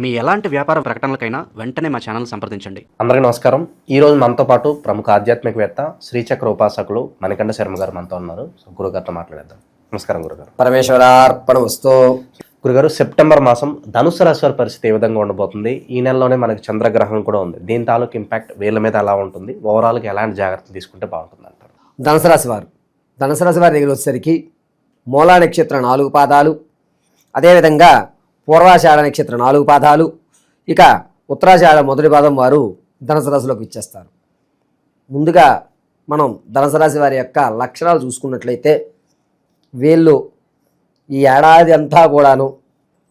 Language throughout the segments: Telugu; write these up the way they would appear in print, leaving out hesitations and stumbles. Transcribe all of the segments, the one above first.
మీ ఎలాంటి వ్యాపార ప్రకటనలకైనా వెంటనే మా ఛానల్ సంప్రదించండి. అందరికీ నమస్కారం. ఈరోజు మనతో పాటు ప్రముఖ ఆధ్యాత్మికవేత్త శ్రీచక్ర ఉపాసకులు మణికంఠ శర్మ గారు మనతో ఉన్నారు. గురుగారితో మాట్లాడేద్దాం. నమస్కారం గురుగారు. పరమేశ్వరార్పణమస్తు. గురుగారు, సెప్టెంబర్ మాసం ధనుసు రాశి వారి పరిస్థితి ఏ విధంగా ఉండబోతుంది? ఈ నెలలోనే మనకి చంద్రగ్రహణం కూడా ఉంది. దీని తాలూకు ఇంపాక్ట్ వీళ్ళ మీద ఎలా ఉంటుంది? ఓవరాల్గా ఎలాంటి జాగ్రత్తలు తీసుకుంటే బాగుంటుంది అంటారు? ధనుసు రాశి వారి దగ్గర వచ్చేసరికి మూలా నక్షత్రం 4 పాదాలు, అదేవిధంగా పూర్వాషాఢ నక్షత్రం 4 పాదాలు, ఇక ఉత్తరాషాఢ మొదటి పాదం వారు ధనుసు రాశిలోకి ఇచ్చేస్తారు. ముందుగా మనం ధనుసు రాశి వారి యొక్క లక్షణాలు చూసుకున్నట్లయితే వీళ్ళు ఈ ఏడాది అంతా కూడాను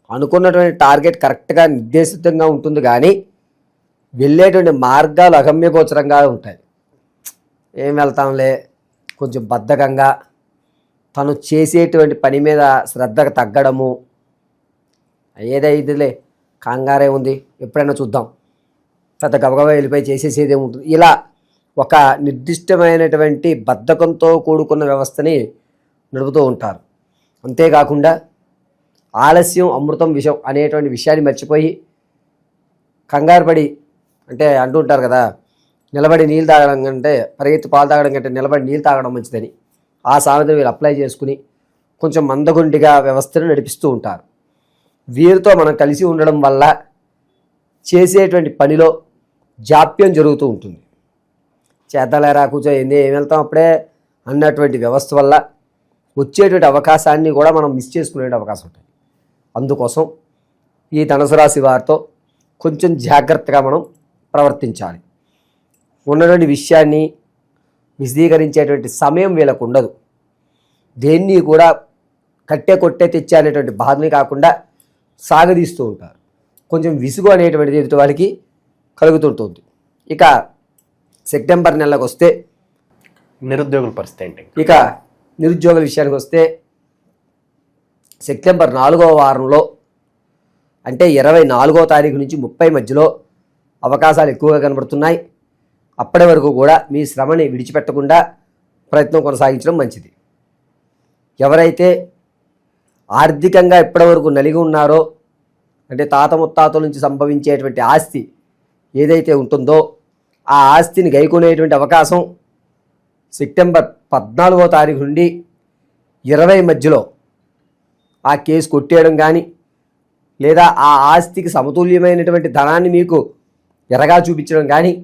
అనుకున్నటువంటి టార్గెట్ కరెక్ట్గా నిర్దేశితంగా ఉంటుంది, కానీ వెళ్ళేటువంటి మార్గాలు అగమ్యగోచరంగా ఉంటాయి. ఏం వెళ్తాంలే, కొంచెం బద్ధకంగా తను చేసేటువంటి పని మీద శ్రద్ధగా తగ్గడము, ఏదైతులే కంగారే ఉంది ఎప్పుడైనా చూద్దాం, పెద్ద గబగబా వెళ్ళిపోయి చేసేసేది ఏముంటుంది, ఇలా ఒక నిర్దిష్టమైనటువంటి బద్ధకంతో కూడుకున్న వ్యవస్థని నడుపుతూ ఉంటారు. అంతేకాకుండా ఆలస్యం అమృతం విషం అనేటువంటి విషయాన్ని మర్చిపోయి కంగారు పడి, అంటే అంటూ ఉంటారు కదా, నిలబడి నీళ్ళు తాగడం కంటే పరిగెత్తి పాలు తాగడం కంటే నిలబడి నీళ్ళు తాగడం మంచిదని. ఆ సామెతను వీళ్ళు అప్లై చేసుకుని కొంచెం మందగుండిగా వ్యవస్థను నడిపిస్తూ ఉంటారు. వీరితో మనం కలిసి ఉండడం వల్ల చేసేటువంటి పనిలో జాప్యం జరుగుతూ ఉంటుంది. చేద్దాలేరా కూర్చో ఏంది ఏం వెళ్తాం అప్పుడే అన్నటువంటి వ్యవస్థ వల్ల వచ్చేటువంటి అవకాశాన్ని కూడా మనం మిస్ చేసుకునే అవకాశం ఉంటుంది. అందుకోసం ఈ ధనుసు రాశి వారితో కొంచెం జాగ్రత్తగా మనం ప్రవర్తించాలి. ఉన్నటువంటి విషయాన్ని విశదీకరించేటువంటి సమయం వీళ్ళకు ఉండదు. దేన్ని కూడా కొట్టే తెచ్చే అనేటువంటి బాధని కాకుండా సాగదీస్తూ ఉంటారు. కొంచెం విసుగు అనేటువంటిది ఎదుటి వాళ్ళకి కలుగుతుంటుంది. ఇక సెప్టెంబర్ నెలకు వస్తే నిరుద్యోగుల పరిస్థితి ఏంటి? ఇక నిరుద్యోగుల విషయానికి వస్తే సెప్టెంబర్ 4వ వారంలో, అంటే 24వ తారీఖు నుంచి 30 మధ్యలో అవకాశాలు ఎక్కువగా కనబడుతున్నాయి. అప్పటి వరకు కూడా మీ శ్రమని విడిచిపెట్టకుండా ప్రయత్నం కొనసాగించడం మంచిది. ఎవరైతే ఆర్థికంగా ఇప్పటివరకు నలిగి ఉన్నారో, అంటే తాత ముత్తాతల నుంచి సంభవించేటువంటి ఆస్తి ఏదైతే ఉంటుందో ఆ ఆస్తిని గైకొనేటువంటి అవకాశం సెప్టెంబర్ 14వ తారీఖు నుండి 20 మధ్యలో ఆ కేసు కొట్టేయడం కానీ, లేదా ఆ ఆస్తికి సమతుల్యమైనటువంటి ధనాన్ని మీకు ఎరగా చూపించడం కానీ,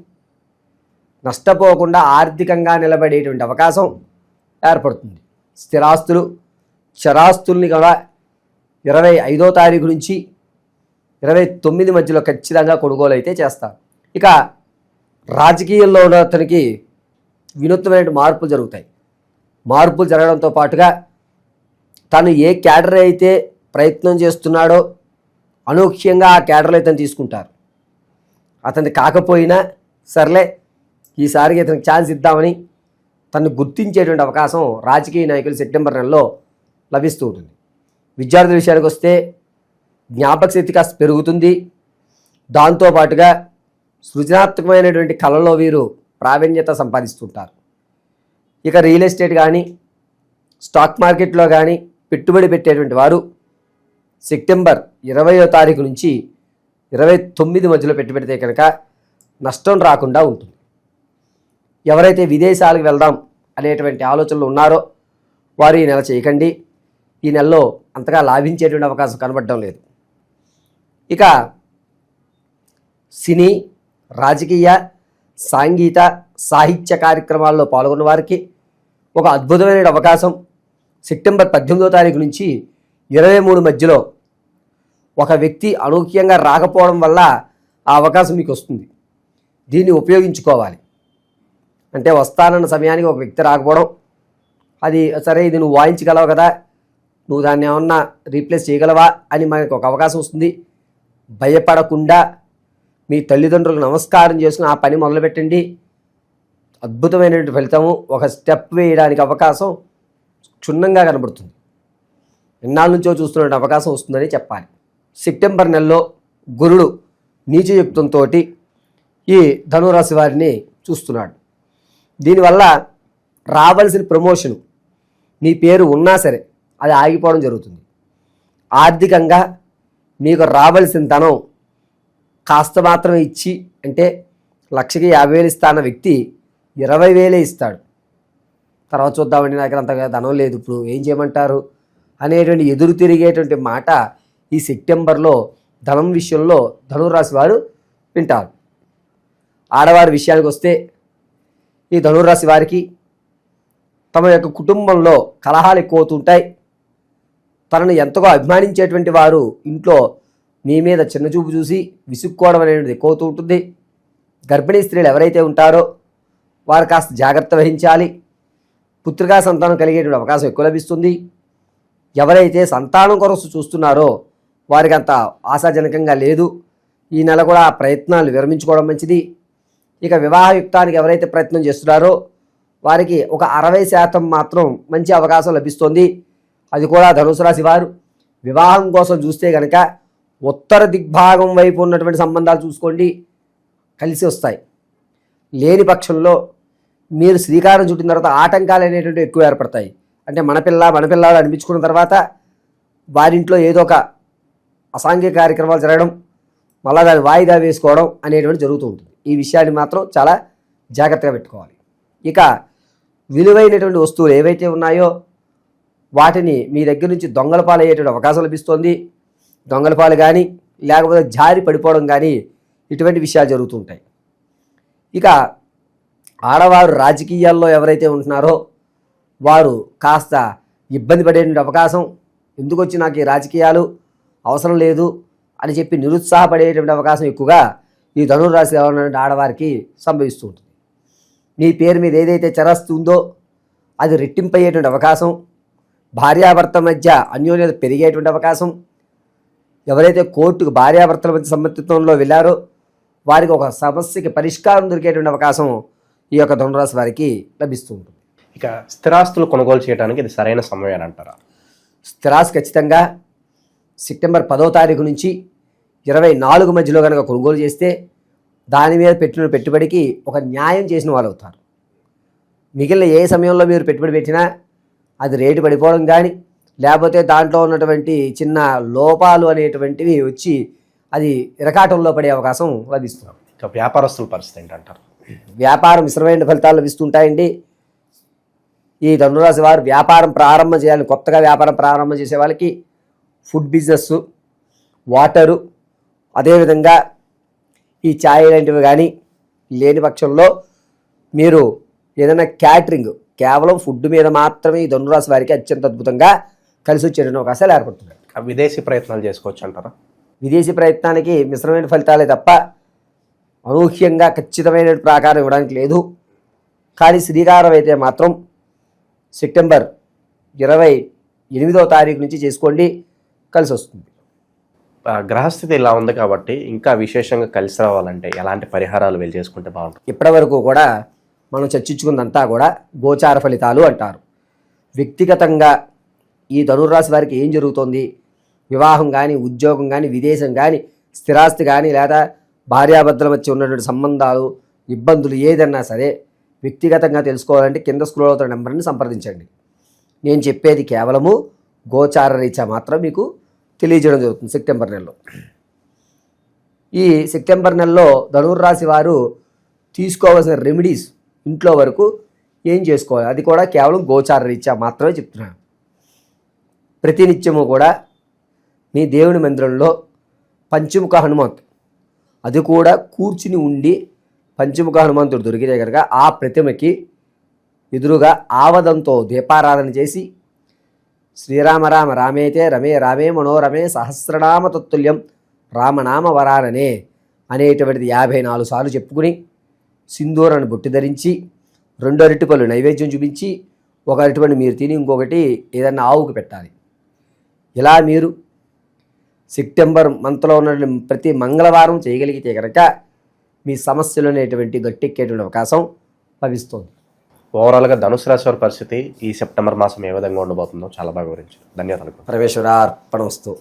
నష్టపోకుండా ఆర్థికంగా నిలబడేటువంటి అవకాశం ఏర్పడుతుంది. స్థిరాస్తులు, చరాస్తుల్ని కూడా 25వ తారీఖు నుంచి 29 మధ్యలో ఖచ్చితంగా కొనుగోలు అయితే చేస్తారు. ఇక రాజకీయాల్లో ఉన్న అతనికి వినూత్నమైన మార్పులు జరుగుతాయి. మార్పులు జరగడంతో పాటుగా తను ఏ క్యాడర్ అయితే ప్రయత్నం చేస్తున్నాడో అనూహ్యంగా ఆ క్యాడర్లో ఇతను తీసుకుంటారు. అతనికి కాకపోయినా సర్లే ఈసారికి ఇతనికి ఛాన్స్ ఇద్దామని తను గుర్తించేటువంటి అవకాశం రాజకీయ నాయకులు సెప్టెంబర్ నెలలో లభిస్తూ ఉంటుంది. విద్యార్థుల విషయానికి వస్తే జ్ఞాపక శక్తి కాస్త పెరుగుతుంది. దాంతోపాటుగా సృజనాత్మకమైనటువంటి కళలో వీరు ప్రావీణ్యత సంపాదిస్తుంటారు. ఇక రియల్ ఎస్టేట్ కానీ, స్టాక్ మార్కెట్లో కానీ పెట్టుబడి పెట్టేటువంటి వారు సెప్టెంబర్ 20వ తారీఖు నుంచి 29 మధ్యలో పెట్టుబడితే కనుక నష్టం రాకుండా ఉంటుంది. ఎవరైతే విదేశాలకు వెళ్దాం అనేటువంటి ఆలోచనలు ఉన్నారో వారు ఈ నెల చేయకండి. ఈ నెలలో అంతగా లాభించేటువంటి అవకాశం కనబడడం లేదు. ఇక సినీ, రాజకీయ, సాంగీత, సాహిత్య కార్యక్రమాల్లో పాల్గొన్న వారికి ఒక అద్భుతమైన అవకాశం సెప్టెంబర్ 18వ తారీఖు నుంచి 23 మధ్యలో ఒక వ్యక్తి అనూహ్యంగా రాకపోవడం వల్ల ఆ అవకాశం మీకు వస్తుంది. దీన్ని ఉపయోగించుకోవాలి. అంటే వస్తానన్న సమయానికి ఒక వ్యక్తి రాకపోవడం, అది సరే ఇది నువ్వు వాయించగలవు కదా, నువ్వు దాన్ని ఏమన్నా రీప్లేస్ చేయగలవా అని మనకు ఒక అవకాశం వస్తుంది. భయపడకుండా మీ తల్లిదండ్రులకు నమస్కారం చేసుకుని ఆ పని మొదలుపెట్టండి. అద్భుతమైనటువంటి ఫలితము, ఒక స్టెప్ వేయడానికి అవకాశం క్షుణ్ణంగా కనబడుతుంది. ఎన్నాళ్ళ నుంచో చూస్తున్న అవకాశం వస్తుందని చెప్పాలి. సెప్టెంబర్ నెలలో గురుడు నీచయుక్తంతో ఈ ధనురాశి వారిని చూస్తున్నాడు. దీనివల్ల రావాల్సిన ప్రమోషను మీ పేరు ఉన్నా సరే అది ఆగిపోవడం జరుగుతుంది. ఆర్థికంగా మీకు రావాల్సిన ధనం కాస్త మాత్రమే ఇచ్చి, అంటే 1,50,000 ఇస్తా అన్న వ్యక్తి 20,000 ఇస్తాడు. తర్వాత చూద్దామండి, నాకు అంతగా ధనం లేదు, ఇప్పుడు ఏం చేయమంటారు అనేటువంటి ఎదురు తిరిగేటువంటి మాట ఈ సెప్టెంబర్లో ధనం విషయంలో ధనురాశి వారు వింటారు. ఆడవారి విషయానికి వస్తే ఈ ధనురాశి వారికి తమ యొక్క కుటుంబంలో కలహాలు ఎక్కువ అవుతుంటాయి. తనను ఎంతగా అభిమానించేటువంటి వారు ఇంట్లో మీ మీద చిన్నచూపు చూసి విసుక్కోవడం అనేది ఎక్కువ అవుతూ ఉంటుంది. గర్భిణీ స్త్రీలు ఎవరైతే ఉంటారో వారు కాస్త జాగ్రత్త వహించాలి. పుత్రికా సంతానం కలిగేటువంటి అవకాశం ఎక్కువ లభిస్తుంది. ఎవరైతే సంతానం కొరకు చూస్తున్నారో వారికి అంత ఆశాజనకంగా లేదు. ఈ నెల కూడా ఆ ప్రయత్నాలు విరమించుకోవడం మంచిది. ఇక వివాహయుక్తానికి ఎవరైతే ప్రయత్నం చేస్తున్నారో వారికి ఒక 60% మాత్రం మంచి అవకాశం లభిస్తుంది. అది కూడా ధనుసు రాశి వారు వివాహం కోసం చూస్తే కనుక ఉత్తర దిగ్భాగం వైపు ఉన్నటువంటి సంబంధాలు చూసుకోండి, కలిసి వస్తాయి. లేని పక్షంలో మీరు శ్రీకారం చుట్టిన తర్వాత ఆటంకాలు అనేటువంటివి ఎక్కువ ఏర్పడతాయి. అంటే మనపిల్లాడు అనిపించుకున్న తర్వాత వారింట్లో ఏదో ఒక అసాంఘిక కార్యక్రమాలు జరగడం, మళ్ళీ దాన్ని వాయిదా వేసుకోవడం అనేటువంటి జరుగుతూ ఉంటుంది. ఈ విషయాన్ని మాత్రం చాలా జాగ్రత్తగా పెట్టుకోవాలి. ఇక విలువైనటువంటి వస్తువులు ఏవైతే ఉన్నాయో వాటిని మీ దగ్గర నుంచి దొంగల పాలు అయ్యేటువంటి అవకాశం లభిస్తుంది. దొంగల పాలు కానీ లేకపోతే జారి పడిపోవడం కానీ ఇటువంటి విషయాలు జరుగుతూ ఉంటాయి. ఇక ఆడవారు రాజకీయాల్లో ఎవరైతే ఉంటున్నారో వారు కాస్త ఇబ్బంది పడేటువంటి అవకాశం, ఎందుకు వచ్చి నాకు ఈ రాజకీయాలు అవసరం లేదు అని చెప్పి నిరుత్సాహపడేటువంటి అవకాశం ఎక్కువగా ఈ ధనుర్రాశిలో ఉన్నటువంటి ఆడవారికి సంభవిస్తూ ఉంటుంది. మీ పేరు మీద ఏదైతే చరస్తు ఉందో అది రెట్టింపయ్యేటువంటి అవకాశం, భార్యాభర్త మధ్య అన్యోన్యత పెరిగేటువంటి అవకాశం, ఎవరైతే కోర్టుకు భార్యాభర్తల మధ్య సంబంధితంలో వెళ్ళారో వారికి ఒక సమస్యకి పరిష్కారం దొరికేటువంటి అవకాశం ఈ యొక్క ధనురాశి వారికి లభిస్తూ ఉంటుంది. ఇక స్థిరాస్తులు కొనుగోలు చేయడానికి ఇది సరైన సమయం అంటారా? స్థిరాస్తి ఖచ్చితంగా సెప్టెంబర్ 10వ తారీఖు నుంచి 24 మధ్యలో కనుక కొనుగోలు చేస్తే దాని మీద పెట్టిన పెట్టుబడికి ఒక న్యాయం చేసిన వాళ్ళు అవుతారు. మిగిలిన ఏ సమయంలో మీరు పెట్టుబడి పెట్టినా అది రేటు పడిపోవడం కానీ లేకపోతే దాంట్లో ఉన్నటువంటి చిన్న లోపాలు అనేటువంటివి వచ్చి అది ఇరకాటంలో పడే అవకాశం లభిస్తుంది. ఇక వ్యాపారస్తుల పరిస్థితి ఏంటంటారు? వ్యాపారం మిశ్రమైన ఫలితాలు లభిస్తుంటాయండి. ఈ ధనురాశి వారు వ్యాపారం ప్రారంభం చేయాలని, కొత్తగా వ్యాపారం ప్రారంభం చేసే వాళ్ళకి ఫుడ్ బిజినెస్, వాటరు, అదేవిధంగా ఈ ఛాయ్ లాంటివి కానీ లేని పక్షంలో మీరు ఏదైనా క్యాటరింగ్, కేవలం ఫుడ్ మీద మాత్రమే ఈ ధనురాశి వారికి అత్యంత అద్భుతంగా కలిసి వచ్చేటువంటి అవకాశాలు ఏర్పడుతున్నాయి. విదేశీ ప్రయత్నాలు చేసుకోవచ్చు అంటారా? విదేశీ ప్రయత్నానికి మిశ్రమైన ఫలితాలే తప్ప అనూహ్యంగా ఖచ్చితమైన ప్రాకారం ఇవ్వడానికి లేదు. కానీ శ్రీకారం అయితే మాత్రం సెప్టెంబర్ 28వ తారీఖు నుంచి చేసుకోండి, కలిసి వస్తుంది. గ్రహస్థితి ఇలా ఉంది కాబట్టి ఇంకా విశేషంగా కలిసి రావాలంటే ఎలాంటి పరిహారాలు వీళ్ళు చేసుకుంటే బాగుంటుంది? ఇప్పటి వరకు కూడా మనం చర్చించుకున్నంతా కూడా గోచార ఫలితాలు అంటారు. వ్యక్తిగతంగా ఈ ధనుర్రాశి వారికి ఏం జరుగుతుంది, వివాహం కానీ, ఉద్యోగం కానీ, విదేశం కానీ, స్థిరాస్తి కానీ, లేదా భార్యాభర్తల మధ్య ఉన్నటువంటి సంబంధాలు, ఇబ్బందులు ఏదన్నా సరే వ్యక్తిగతంగా తెలుసుకోవాలంటే కింద స్క్రోల్ అవుతున్న నెంబర్ని సంప్రదించండి. నేను చెప్పేది కేవలము గోచార రీత్యా మాత్రం మీకు తెలియజేయడం జరుగుతుంది. సెప్టెంబర్ నెలలో, ఈ సెప్టెంబర్ నెలలో ధనుర్రాశి వారు తీసుకోవాల్సిన రెమెడీస్ ఇంట్లో వరకు ఏం చేసుకోవాలి అది కూడా కేవలం గోచార రీత్యా మాత్రమే చెప్తున్నాను. ప్రతినిత్యము కూడా మీ దేవుని మందిరంలో పంచముఖ హనుమంతు, అది కూడా కూర్చుని ఉండి పంచముఖ హనుమంతుడు దొరికితే కనుక ఆ ప్రతిమకి ఎదురుగా ఆవదంతో దీపారాధన చేసి శ్రీరామ రామ రామేతే రమే రామే మనోరమే సహస్రనామ తత్తుల్యం రామనామ వరాననే అనేటువంటిది 54 సార్లు చెప్పుకుని సింధూరాన్ని బొట్టి ధరించి 2 అరటిపళ్ళు నైవేద్యం చూపించి ఒక అరటిపండు మీరు తిని ఇంకొకటి ఏదన్నా ఆవుకు పెట్టాలి. ఇలా మీరు సెప్టెంబర్ మంత్లో ఉన్న ప్రతి మంగళవారం చేయగలిగితే కనుక మీ సమస్యలు అనేటువంటి గట్టెక్కేటువంటి అవకాశం లభిస్తుంది. ఓవరాల్గా ధనుసు రాశి వారి పరిస్థితి ఈ సెప్టెంబర్ మాసం ఏ విధంగా ఉండబోతుందో చాలా బాగా వివరించారు. ధన్యవాదాలు. పరమేశ్వరార్పణమస్తు.